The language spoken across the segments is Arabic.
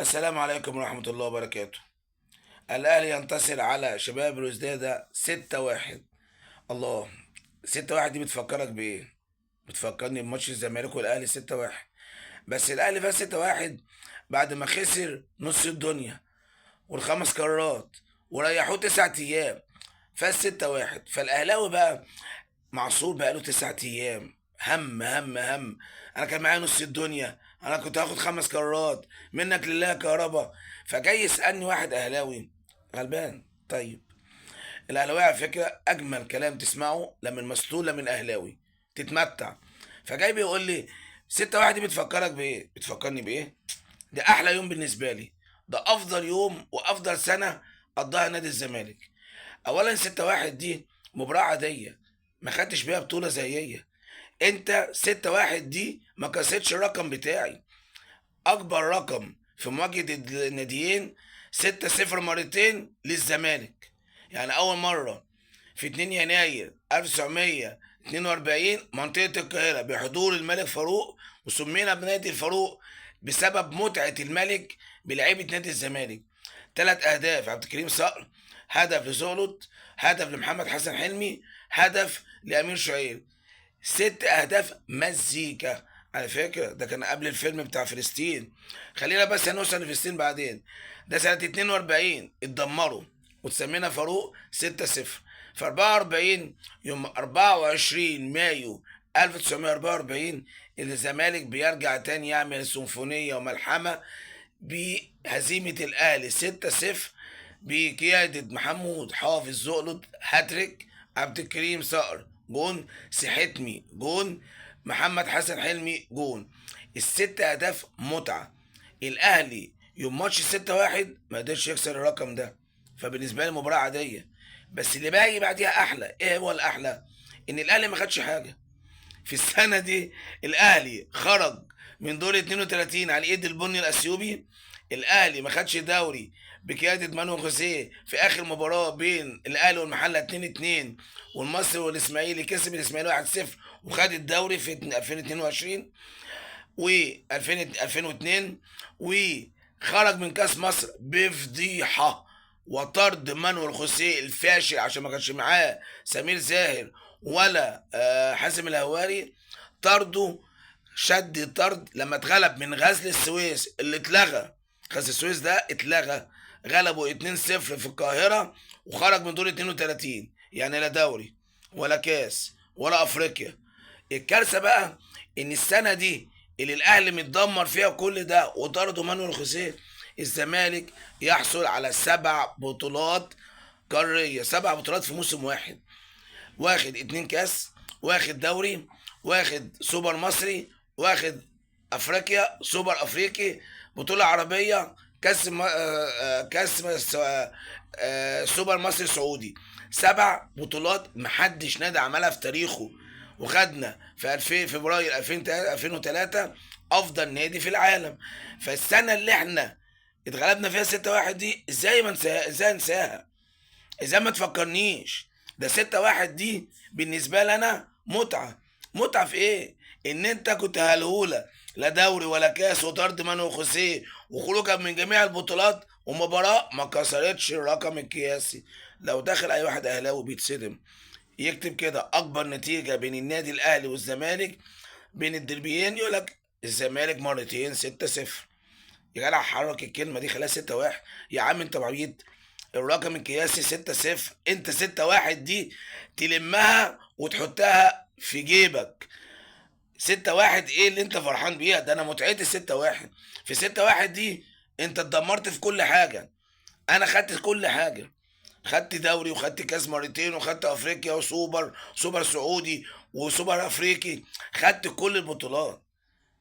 السلام عليكم ورحمة الله وبركاته. الأهلي ينتصر على شباب بلوزداد 6-1. الله، 6-1 دي بتفكرك بإيه؟ بتفكرني بماتش الزمالك والأهلي 6-1. بس الأهلي فاز 6-1 بعد ما خسر نص الدنيا والخمس قارات وريحوه 9 أيام. فاز 6-1، فالأهلاوي بقى معصور بقاله 9 أيام. هم هم هم. أنا كان معايا نص الدنيا، أنا كنت هاخد 5 قارات منك لله يا كهربا. فجاي يسألني واحد أهلاوي غلبان. طيب، الأهلاوية على فكرة أجمل كلام تسمعه لما المسطولة من أهلاوي تتمتع. فجاي بيقول لي 6-1 دي بتفكرك بإيه؟ بتفكرني بإيه؟ ده أحلى يوم بالنسبة لي، ده أفضل يوم وأفضل سنة قضاها نادي الزمالك. أولا 6-1 دي مباراة عادية، ما خدتش بيها بطولة زيية. أنت 6-1 دي ما كسرتش الرقم بتاعي. أكبر رقم في مواجهة الناديين 6-0 مرتين للزمالك. يعني أول مرة في 2 يناير 1942 منطقة القاهرة بحضور الملك فاروق، وسمينا بنادي الفاروق بسبب متعة الملك بلعيبة نادي الزمالك. 3 أهداف عبد الكريم صقر، هدف لزولت، هدف لمحمد حسن حلمي، هدف لأمير شعير. 6 أهداف مزيكا. على فكرة ده كان قبل الفيلم بتاع فلسطين، خلينا بس هنوصل لفلسطين بعدين. ده سنة 42 اتدمروا وتسمينا فاروق 6-0. في 44 يوم 24 مايو 1944 الزمالك بيرجع تاني يعمل سيمفونية وملحمة بهزيمة الأهلي 6-0 بقيادة محمود حافظ زقلط هاتريك، عبد الكريم صقر جون، سحتمي جون، محمد حسن حلمي جون. ال6 أهداف متعة. الأهلي يوم ماتش 6-1 ما قدرش يكسر الرقم ده، فبالنسبة لي مباراة عادية. بس اللي باقي بعديها أحلى. إيه هو الأحلى؟ إن الأهلي ما خدش حاجة في السنة دي. الأهلي خرج من دور 32 على إيد البني الأثيوبي. الأهلي ما خدش دوري بقيادة مانويل خوسيه في آخر مباراة بين الأهلي والمحلة 2-2، والمصري والإسماعيلي كسب الإسماعيلي 1-0 وخد الدوري في 2022 و 2002. وخرج من كأس مصر بفضيحة وطرد مانويل خوسيه الفاشل عشان ما كانش معاه سمير زاهر ولا حازم الهواري. طرده، شد طرد لما اتغلب من غزل السويس اللي اتلغى. غزل السويس ده اتلغى، غلبوا 2-0 في القاهرة وخرج من دور 32. يعني لا دوري ولا كاس ولا افريقيا. الكارثة بقى ان السنة دي اللي الاهلي متدمر فيها كل ده وطردوا مانويل خوسيه، الزمالك يحصل على 7 بطولات قارية. 7 بطولات في موسم واحد. واخد 2 كاس، واخد دوري، واخد سوبر مصري، واخد افريقيا سوبر افريقي، بطولة عربية، كاس كاس سوبر مصري سعودي. 7 بطولات محدش نادي عملها في تاريخه. وخدنا في 2000 فبراير 2003 افضل نادي في العالم. فالسنة اللي احنا اتغلبنا فيها 6-1 دي ازاي ما نساها؟ ازاي انساها؟ ازاي ما تفكرنيش؟ ده 6-1 دي بالنسبة لي انا متعة. متعة في ايه؟ ان انت كنت هلهولة، لا دوري ولا كاس، وطرد مانو خوسيه وخروجك من جميع البطولات، ومباراة ما كسرتش الرقم القياسي. لو داخل اي واحد اهلاوي بيتصدم يكتب كده اكبر نتيجة بين النادي الاهلي والزمالك بين الدربيين، يقول لك الزمالك مرتين 6-0. يا جدع حرك الكلمة دي خليها 6-1. يا عم انت بعيد، الرقم القياسي 6-0. انت 6-1 دي تلمها وتحطها في جيبك. 6-1 ايه اللي انت فرحان بيها؟ ده انا متعتي 6-1. في 6-1 دي انت اتدمرت في كل حاجة. انا خدت كل حاجة، خدت دوري وخدت كاس مرتين وخدت افريقيا وسوبر سوبر سعودي وسوبر افريقي، خدت كل البطولات.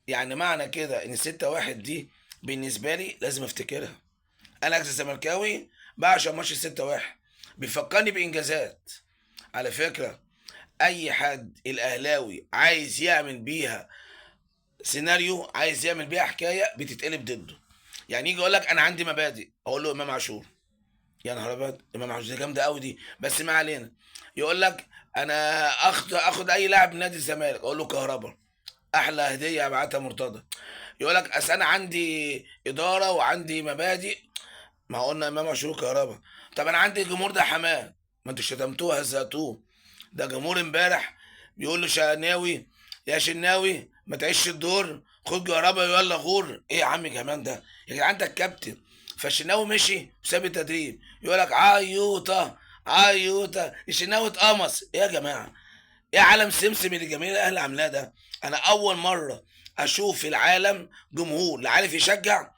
يعني معنى كده ان 6-1 دي بالنسبة لي لازم افتكرها. انا زملكاوي بعشق ماتش 6-1، بيفكرني بانجازات. على فكره اي حد الاهلاوي عايز يعمل بيها سيناريو، عايز يعمل بيها حكايه، بتتقلب ضده. يعني يجي يقول لك انا عندي مبادئ، اقول له امام عاشور. يا نهار ابيض، امام عاشور دي جامده قوي دي، بس ما علينا. يقول لك انا اخد اي لاعب من نادي الزمالك، اقول له كهربا. احلى هديه ابعتها مرتضى. يقول لك اصل انا عندي اداره وعندي مبادئ. ما قلنا امام عاشور كهربا. طب انا عندي الجمهور ده حماه، ما انتوا شتمتوه هزقتوه. ده جمهور امبارح بيقول له شناوي يا شناوي ما تعيش الدور، خد كهربا يلا غور. ايه يا عم كمان ده يا جدعان، ده الكابتن. فالشناوي مشي وساب التدريب، يقول لك عيوطه عيوطه الشناوي اتقمص. ايه يا جماعه، ايه عالم سمسم اللي جماهير الاهلي عاملاه ده؟ انا اول مره اشوف في العالم جمهور لا عارف يشجع،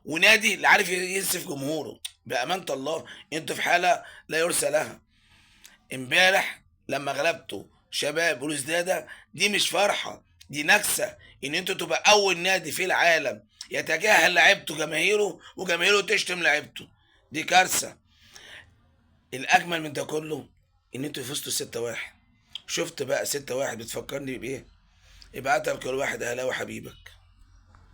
ونادي لا عارف ينسف جمهوره. بامانه الله انتوا في حاله لا يرثى لها. امبارح لما غلبتوا شباب بلوزداده دي مش فرحه، دي نكسه. ان انتوا تبقى اول نادي في العالم يتجاهل لعيبته جماهيره وجماهيره تشتم لعيبته، دي كارثه. الاجمل من ده كله ان انتوا فزتوا 6-1. شفت بقى 6-1 بتفكرني بايه؟ يبقى قتل كل واحد اهلاوي حبيبك.